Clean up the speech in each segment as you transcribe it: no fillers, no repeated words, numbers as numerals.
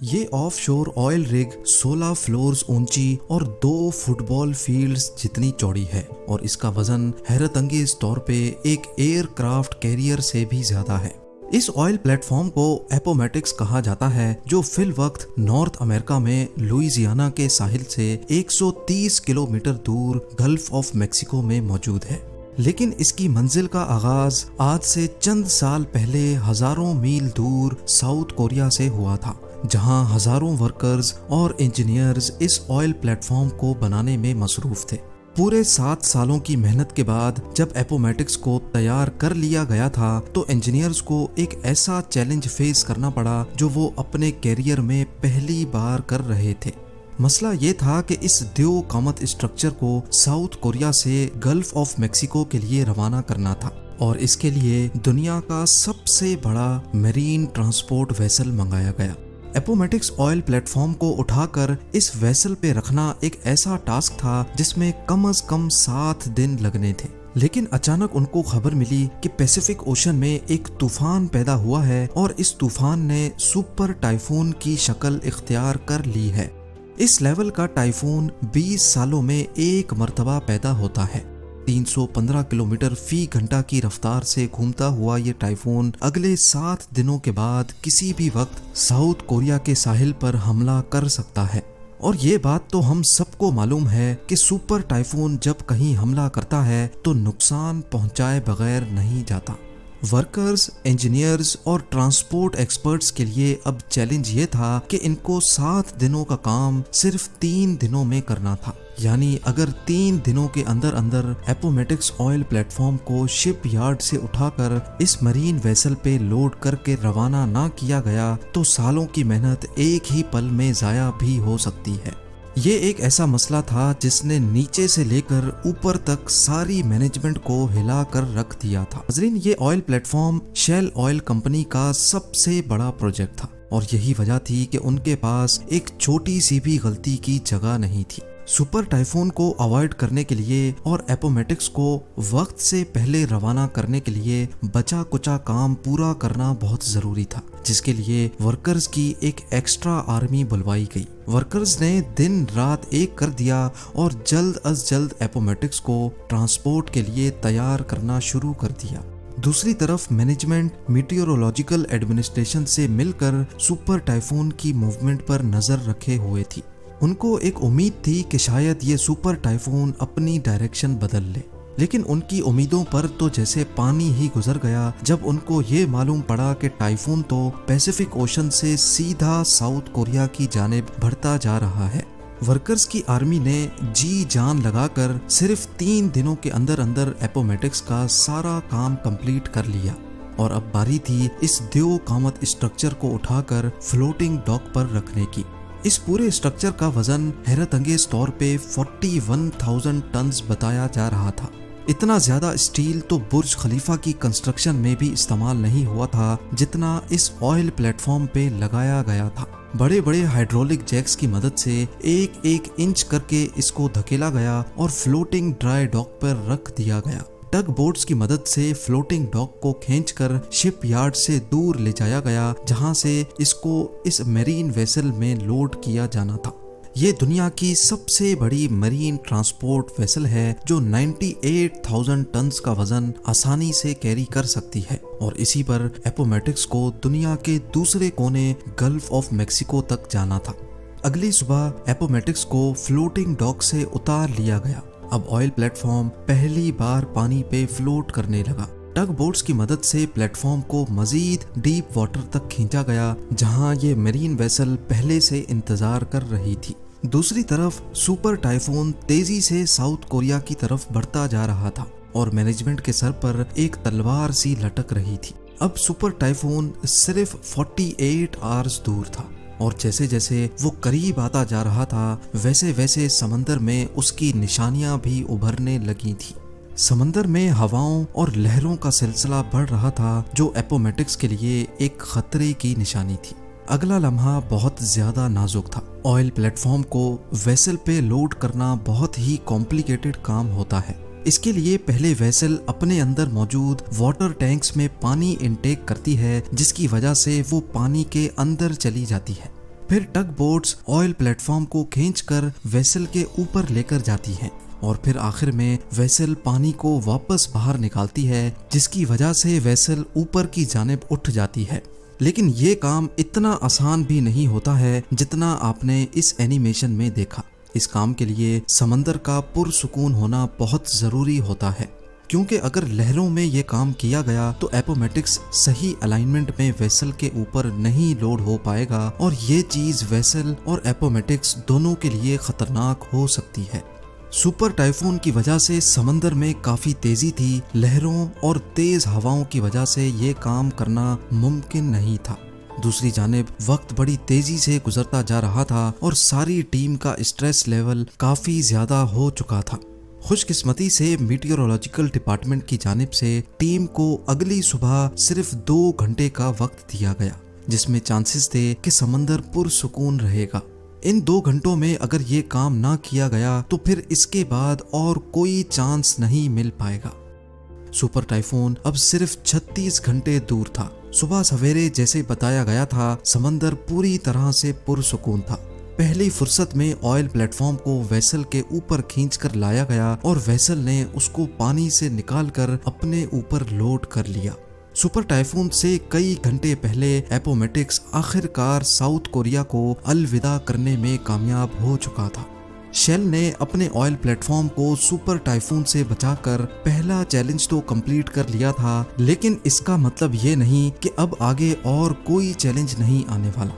ये offshore oil rig 16 floors ऊंची और 2 फुटबॉल फील्ड्स जितनी चौड़ी है और इसका वजन हैरत अंगेज तौर पे एक एयरक्राफ्ट कैरियर से भी ज्यादा है। इस ऑयल प्लेटफॉर्म को एपोमेटिक्स कहा जाता है, जो फिल वक्त नॉर्थ अमेरिका में लुइसियाना के साहिल से 130 किलोमीटर दूर गल्फ ऑफ मेक्सिको में मौजूद है। लेकिन इसकी मंजिल का आगाज आज से चंद साल पहले हजारों मील दूर साउथ कोरिया से हुआ था, जहां हजारों वर्कर्स और इंजीनियर्स इस ऑयल प्लेटफॉर्म को बनाने में मसरूफ थे। पूरे 7 सालों की मेहनत के बाद जब एपोमेटिक्स को तैयार कर लिया गया था, तो इंजीनियर्स को एक ऐसा चैलेंज फेस करना पड़ा जो वो अपने कैरियर में पहली बार कर रहे थे। मसला ये था कि इस द्यो कामत स्ट्रक्चर को साउथ कोरिया से गल्फ ऑफ मेक्सिको के लिए रवाना करना था और इसके लिए दुनिया का सबसे बड़ा मरीन ट्रांसपोर्ट वेसल मंगाया गया। एपोमेटिक्स ऑयल प्लेटफॉर्म को उठाकर इस वेसल पे रखना एक ऐसा टास्क था जिसमें कम से कम 7 दिन लगने थे। लेकिन अचानक उनको खबर मिली कि पैसिफिक ओशन में एक तूफान पैदा हुआ है और इस तूफान ने सुपर टाइफून की शक्ल इख्तियार कर ली है। इस लेवल का टाइफून 20 सालों में एक मर्तबा पैदा होता है। 315 किलोमीटर फी घंटा की रफ्तार से घूमता हुआ ये टाइफून अगले 7 दिनों के बाद किसी भी वक्त साउथ कोरिया के साहिल पर हमला कर सकता है। और ये बात तो हम सबको मालूम है कि सुपर टाइफून जब कहीं हमला करता है तो नुकसान पहुंचाए बगैर नहीं जाता। वर्कर्स, इंजीनियर्स और ट्रांसपोर्ट एक्सपर्ट्स के लिए अब चैलेंज ये था कि इनको 7 दिनों का काम सिर्फ 3 दिनों में करना था। यानी अगर 3 दिनों के अंदर अंदर एपोमेटिक्स ऑयल प्लेटफॉर्म को शिप यार्ड से उठाकर इस मरीन वेसल पे लोड करके रवाना ना किया गया तो सालों की मेहनत एक ही पल में जाया भी हो सकती है। ये एक ऐसा मसला था जिसने नीचे से लेकर ऊपर तक सारी मैनेजमेंट को हिला कर रख दिया था। नाज़रीन, ये oil platform Shell oil company का सबसे बड़ा प्रोजेक्ट था और यही वजह थी कि उनके पास एक छोटी सी भी गलती की जगह नहीं थी। सुपर टाइफून को अवॉइड करने के लिए और एपोमेटिक्स को वक्त से पहले रवाना करने के लिए बचा कुचा काम पूरा करना बहुत जरूरी था, जिसके लिए वर्कर्स की एक एक्स्ट्रा आर्मी बुलवाई गई। वर्कर्स ने दिन रात एक कर दिया और जल्द अज जल्द एपोमेटिक्स को ट्रांसपोर्ट के लिए तैयार करना शुरू कर दिया। दूसरी तरफ मैनेजमेंट मीटियोरोलॉजिकल एडमिनिस्ट्रेशन से मिलकर सुपर टाइफून की मूवमेंट पर नजर रखे हुए थी। उनको एक उम्मीद थी कि शायद ये सुपर टाइफून अपनी डायरेक्शन बदल ले, लेकिन उनकी उम्मीदों पर तो जैसे पानी ही गुजर गया जब उनको ये मालूम पड़ा कि टाइफून तो पैसिफिक ओशन से सीधा साउथ कोरिया की जानिब बढ़ता जा रहा है। वर्कर्स की आर्मी ने जी जान लगाकर सिर्फ 3 दिनों के अंदर अंदर एपोमेटिक्स का सारा काम कंप्लीट कर लिया और अब बारी थी इस द्यो कामत स्ट्रक्चर को उठाकर फ्लोटिंग डॉक पर रखने की। इस पूरे स्ट्रक्चर का वजन हैरत अंगेज तौर पे 41,000 टन्स बताया जा रहा था। इतना ज्यादा स्टील तो बुर्ज खलीफा की कंस्ट्रक्शन में भी इस्तेमाल नहीं हुआ था जितना इस ऑयल प्लेटफॉर्म पे लगाया गया था। बड़े बड़े हाइड्रोलिक जैक्स की मदद से एक एक इंच करके इसको धकेला गया और फ्लोटिंग ड्राई डॉक पर रख दिया गया। टग बोट्स की मदद से फ्लोटिंग डॉक को खींचकर शिप यार्ड से दूर ले जाया गया, जहां से इसको इस मरीन वेसल में लोड किया जाना था। ये दुनिया की सबसे बड़ी मरीन ट्रांसपोर्ट वेसल है जो 98,000 टन्स का वजन आसानी से कैरी कर सकती है और इसी पर एपोमेटिक्स को दुनिया के दूसरे कोने गल्फ ऑफ मेक्सिको तक जाना था। अगली सुबह एपोमेटिक्स को फ्लोटिंग डॉक से उतार लिया गया। अब ऑयल प्लेटफॉर्म पहली बार पानी पे फ्लोट करने लगा। टग बोट्स की मदद से प्लेटफॉर्म को मजीद डीप वाटर तक खींचा गया, जहां ये मरीन वेसल पहले से इंतजार कर रही थी। दूसरी तरफ सुपर टाइफून तेजी से साउथ कोरिया की तरफ बढ़ता जा रहा था और मैनेजमेंट के सर पर एक तलवार सी लटक रही थी। अब सुपर टाइफून सिर्फ 48 आवर्स दूर था और जैसे जैसे वो करीब आता जा रहा था वैसे वैसे समंदर में उसकी निशानियां भी उभरने लगी थी। समंदर में हवाओं और लहरों का सिलसिला बढ़ रहा था जो एपोमेटिक्स के लिए एक खतरे की निशानी थी। अगला लम्हा बहुत ज्यादा नाजुक था। ऑयल प्लेटफॉर्म को वेसल पे लोड करना बहुत ही कॉम्प्लिकेटेड काम होता है। इसके लिए पहले वेसल अपने अंदर मौजूद वाटर टैंक्स में पानी इनटेक करती है, जिसकी वजह से वो पानी के अंदर चली जाती है। फिर टग बोट्स ऑयल प्लेटफॉर्म को खींचकर वेसल के ऊपर लेकर जाती हैं और फिर आखिर में वेसल पानी को वापस बाहर निकालती है, जिसकी वजह से वेसल ऊपर की जानिब उठ जाती है। लेकिन ये काम इतना आसान भी नहीं होता है जितना आपने इस एनिमेशन में देखा। इस काम के लिए समंदर का पुरसुकून होना बहुत ज़रूरी होता है, क्योंकि अगर लहरों में ये काम किया गया तो एपोमेटिक्स सही अलाइनमेंट में वेसल के ऊपर नहीं लोड हो पाएगा और ये चीज़ वेसल और एपोमेटिक्स दोनों के लिए खतरनाक हो सकती है। सुपर टाइफून की वजह से समंदर में काफ़ी तेज़ी थी। लहरों और तेज़ हवाओं की वजह से ये काम करना मुमकिन नहीं था। दूसरी जानिब वक्त बड़ी तेजी से गुजरता जा रहा था और सारी टीम का स्ट्रेस लेवल काफी ज्यादा हो चुका था। खुशकिस्मती से मीटियोरोलॉजिकल डिपार्टमेंट की जानिब से टीम को अगली सुबह सिर्फ 2 घंटे का वक्त दिया गया, जिसमें चांसेस थे कि समंदर पुरसुकून रहेगा। इन 2 घंटों में अगर ये काम ना किया गया तो फिर इसके बाद और कोई चांस नहीं मिल पाएगा। सुपर टाइफून अब सिर्फ 36 घंटे दूर था। सुबह सवेरे जैसे बताया गया था, समंदर पूरी तरह से पुरसुकून था। पहली फुर्सत में ऑयल प्लेटफॉर्म को वेसल के ऊपर खींचकर लाया गया और वेसल ने उसको पानी से निकालकर अपने ऊपर लोड कर लिया। सुपर टाइफून से कई घंटे पहले एपोमेटिक्स आखिरकार साउथ कोरिया को अलविदा करने में कामयाब हो चुका था। शेल ने अपने ऑयल प्लेटफॉर्म को सुपर टाइफून से बचाकर पहला चैलेंज तो कंप्लीट कर लिया था, लेकिन इसका मतलब ये नहीं कि अब आगे और कोई चैलेंज नहीं आने वाला।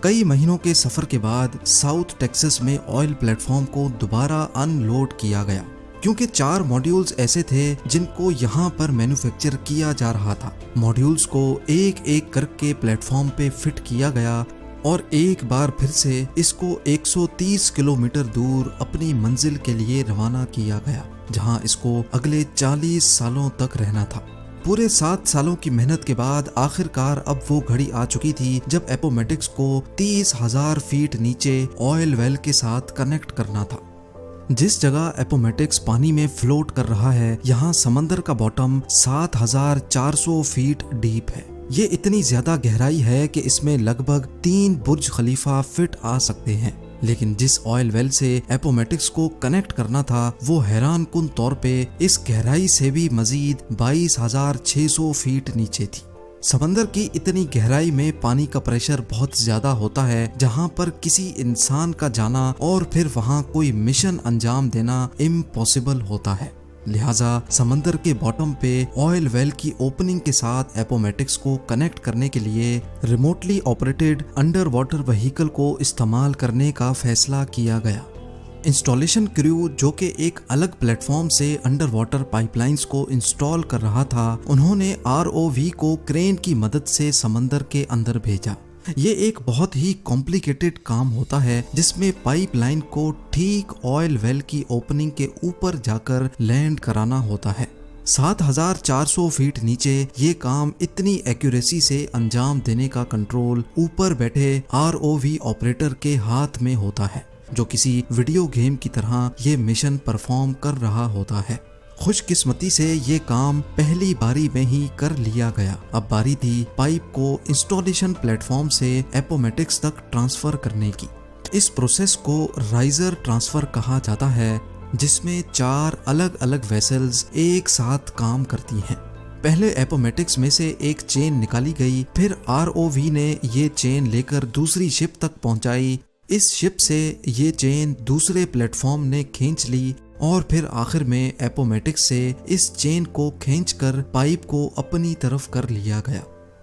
कई महीनों के सफर के बाद साउथ टेक्सास में ऑयल प्लेटफॉर्म को दोबारा अनलोड किया गया, क्योंकि 4 मॉड्यूल्स ऐसे थे जिनको यहाँ पर मैन्युफैक्चर किया जा रहा था। मॉड्यूल्स को एक एक करके प्लेटफॉर्म पे फिट किया गया और एक बार फिर से इसको 130 किलोमीटर दूर अपनी मंजिल के लिए रवाना किया गया, जहां इसको अगले 40 सालों तक रहना था। पूरे 7 सालों की मेहनत के बाद आखिरकार अब वो घड़ी आ चुकी थी जब एपोमेटिक्स को 30,000 फीट नीचे ऑयल वेल के साथ कनेक्ट करना था। जिस जगह एपोमेटिक्स पानी में फ्लोट कर रहा है, यहाँ समंदर का बॉटम 7,400 फीट डीप है। ये इतनी ज्यादा गहराई है कि इसमें लगभग 3 बुर्ज खलीफा फिट आ सकते हैं। लेकिन जिस ऑयल वेल से एपोमेटिक्स को कनेक्ट करना था, वो हैरान कुन तौर पे इस गहराई से भी मजीद 22,600 फीट नीचे थी। समंदर की इतनी गहराई में पानी का प्रेशर बहुत ज्यादा होता है, जहां पर किसी इंसान का जाना और फिर वहां कोई मिशन अंजाम देना इम्पॉसिबल होता है। लिहाजा समंदर के बॉटम पे ऑयल वेल की ओपनिंग के साथ एपोमेटिक्स को कनेक्ट करने के लिए remotely operated under water vehicle को इस्तेमाल करने का फैसला किया गया। इंस्टॉलेशन क्रू, जो कि एक अलग प्लेटफॉर्म से अंडर वाटर पाइपलाइंस को इंस्टॉल कर रहा था, उन्होंने ROV को क्रेन की मदद से समंदर के अंदर भेजा। ये एक बहुत ही कॉम्प्लिकेटेड काम होता है, जिसमें पाइपलाइन को ठीक ऑयल वेल की ओपनिंग के ऊपर जाकर लैंड कराना होता है। 7,400 फीट नीचे ये काम इतनी एक्यूरेसी से अंजाम देने का कंट्रोल ऊपर बैठे ROV ऑपरेटर के हाथ में होता है, जो किसी वीडियो गेम की तरह ये मिशन परफॉर्म कर रहा होता है। खुशकिस्मती से ये काम पहली बारी में ही कर लिया गया। अब बारी थी पाइप को इंस्टॉलेशन प्लेटफॉर्म से एपोमेटिक्स तक ट्रांसफर करने की। इस प्रोसेस को राइजर ट्रांसफर कहा जाता है, जिसमें 4 अलग अलग वेसल्स एक साथ काम करती हैं। पहले एपोमेटिक्स में से एक चेन निकाली गई, फिर ROV ने ये चेन लेकर दूसरी शिप तक पहुंचाई। इस शिप से ये चेन दूसरे प्लेटफॉर्म ने खींच ली और फिर आखिर में एपोमेटिक्स से इस चेन को खींचकर पाइप को अपनी तरफ कर लिया गया।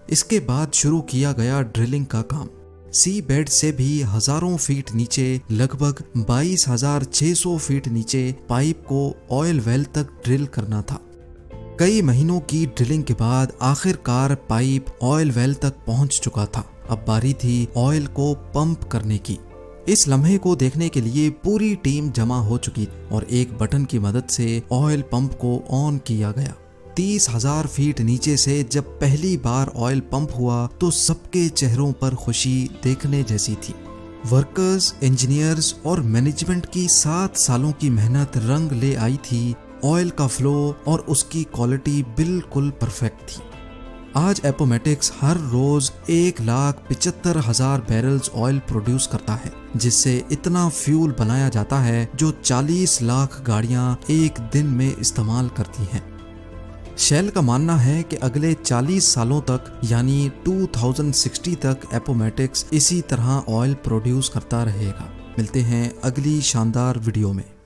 इसके बाद शुरू किया गया ड्रिलिंग का काम। सी बेड से भी हजारों फीट नीचे, लगभग 22,600 फीट नीचे पाइप को ऑयल वेल तक ड्रिल करना था। कई महीनों की ड्रिलिंग के बाद आखिरकार पाइप ऑयल वेल तक पहुंच चुका था। अब बारी थी ऑयल को पंप करने की। इस लम्हे को देखने के लिए पूरी टीम जमा हो चुकी और एक बटन की मदद से ऑयल पंप को ऑन किया गया। 30,000 फीट नीचे से जब पहली बार ऑयल पंप हुआ तो सबके चेहरों पर खुशी देखने जैसी थी। वर्कर्स, इंजीनियर्स और मैनेजमेंट की 7 सालों की मेहनत रंग ले आई थी। ऑयल का फ्लो और उसकी क्वालिटी बिल्कुल परफेक्ट थी। आज एपोमेटिक्स हर रोज 1,75,000 बैरल्स ऑयल प्रोड्यूस करता है, जिससे इतना फ्यूल बनाया जाता है जो 40 लाख गाड़ियां एक दिन में इस्तेमाल करती हैं। शेल का मानना है कि अगले 40 सालों तक यानी 2060 तक एपोमेटिक्स इसी तरह ऑयल प्रोड्यूस करता रहेगा। मिलते हैं अगली शानदार वीडियो में।